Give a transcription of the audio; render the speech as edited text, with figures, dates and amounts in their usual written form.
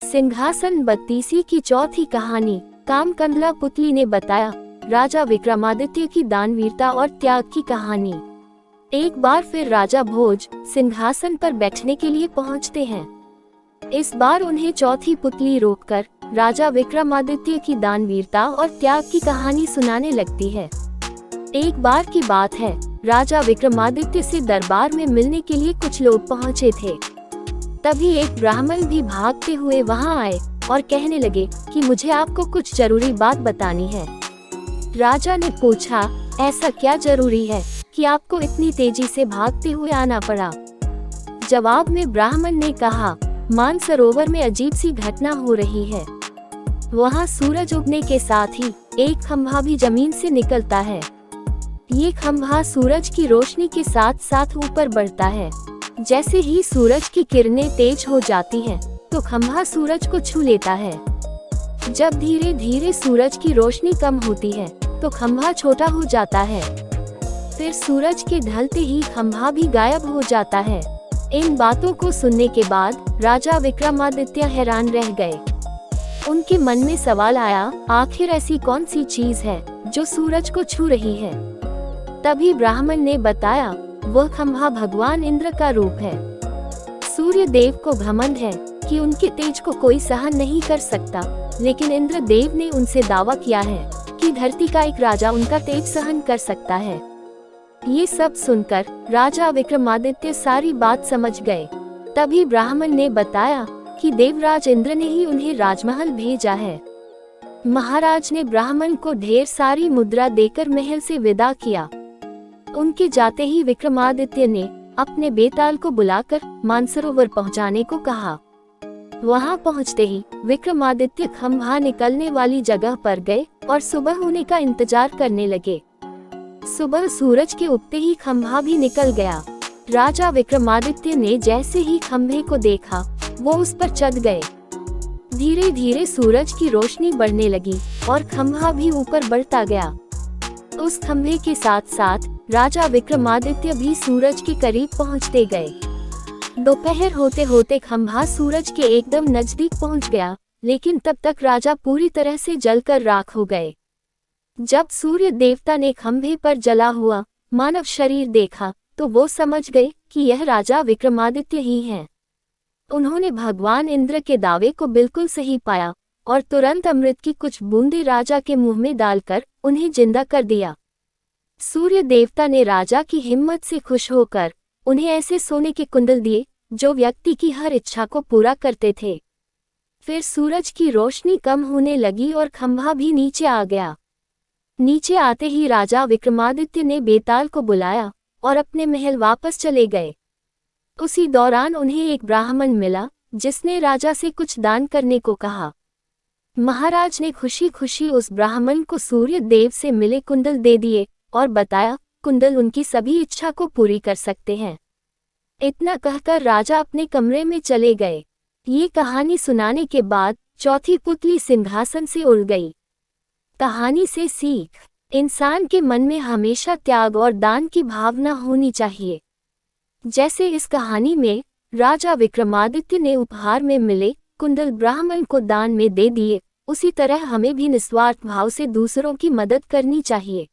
सिंहासन बत्तीसी की चौथी कहानी। कामकंडला पुतली ने बताया राजा विक्रमादित्य की दानवीरता और त्याग की कहानी। एक बार फिर राजा भोज सिंहासन पर बैठने के लिए पहुंचते हैं। इस बार उन्हें चौथी पुतली रोककर राजा विक्रमादित्य की दानवीरता और त्याग की कहानी सुनाने लगती है। एक बार की बात है, राजा विक्रमादित्य से दरबार में मिलने के लिए कुछ लोग पहुंचे थे। तभी एक ब्राह्मण भी भागते हुए वहां आए और कहने लगे कि मुझे आपको कुछ जरूरी बात बतानी है। राजा ने पूछा, ऐसा क्या जरूरी है कि आपको इतनी तेजी से भागते हुए आना पड़ा? जवाब में ब्राह्मण ने कहा, मानसरोवर में अजीब सी घटना हो रही है। वहाँ सूरज उगने के साथ ही एक खंभा भी जमीन से निकलता है। ये खंभा सूरज की रोशनी के साथ साथ ऊपर बढ़ता है। जैसे ही सूरज की किरणें तेज हो जाती हैं, तो खंभा सूरज को छू लेता है। जब धीरे धीरे सूरज की रोशनी कम होती है, तो खंभा छोटा हो जाता है। फिर सूरज के ढलते ही खंभा भी गायब हो जाता है। इन बातों को सुनने के बाद राजा विक्रमादित्य हैरान रह गए। उनके मन में सवाल आया, आखिर ऐसी कौन सी चीज है जो सूरज को छू रही है? तभी ब्राह्मण ने बताया, वह खंभा भगवान इंद्र का रूप है। सूर्य देव को घमंड है कि उनके तेज को कोई सहन नहीं कर सकता, लेकिन इंद्र देव ने उनसे दावा किया है कि धरती का एक राजा उनका तेज सहन कर सकता है। ये सब सुनकर राजा विक्रमादित्य सारी बात समझ गए। तभी ब्राह्मण ने बताया कि देवराज इंद्र ने ही उन्हें राजमहल भेजा है। महाराज ने ब्राह्मण को ढेर सारी मुद्रा देकर महल से विदा किया। उनके जाते ही विक्रमादित्य ने अपने बेताल को बुलाकर मानसरोवर पहुंचाने को कहा। वहां पहुंचते ही विक्रमादित्य खंभा निकलने वाली जगह पर गए और सुबह होने का इंतजार करने लगे। सुबह सूरज के उगते ही खंभा भी निकल गया। राजा विक्रमादित्य ने जैसे ही खंभे को देखा, वो उस पर चढ़ गए। धीरे धीरे सूरज की रोशनी बढ़ने लगी और खंभा भी ऊपर बढ़ता गया। उस खंभे के साथ साथ राजा विक्रमादित्य भी सूरज के करीब पहुंचते गए। दोपहर होते होते खंभा सूरज के एकदम नजदीक पहुंच गया, लेकिन तब तक राजा पूरी तरह से जलकर राख हो गए। जब सूर्य देवता ने खंभे पर जला हुआ मानव शरीर देखा, तो वो समझ गए कि यह राजा विक्रमादित्य ही हैं। उन्होंने भगवान इंद्र के दावे को बिल्कुल सही पाया और तुरंत अमृत की कुछ बूंदें राजा के मुंह में डालकर उन्हें जिंदा कर दिया। सूर्य देवता ने राजा की हिम्मत से खुश होकर उन्हें ऐसे सोने के कुंडल दिए जो व्यक्ति की हर इच्छा को पूरा करते थे। फिर सूरज की रोशनी कम होने लगी और खंभा भी नीचे आ गया। नीचे आते ही राजा विक्रमादित्य ने बेताल को बुलाया और अपने महल वापस चले गए। उसी दौरान उन्हें एक ब्राह्मण मिला, जिसने राजा से कुछ दान करने को कहा। महाराज ने खुशी खुशी उस ब्राह्मण को सूर्य देव से मिले कुंडल दे दिए और बताया, कुंडल उनकी सभी इच्छा को पूरी कर सकते हैं। इतना कहकर राजा अपने कमरे में चले गए। ये कहानी सुनाने के बाद चौथी पुतली सिंहासन से उड़ गई। कहानी से सीख, इंसान के मन में हमेशा त्याग और दान की भावना होनी चाहिए। जैसे इस कहानी में राजा विक्रमादित्य ने उपहार में मिले कुंडल ब्राह्मण को दान में दे दिए, उसी तरह हमें भी निस्वार्थ भाव से दूसरों की मदद करनी चाहिए।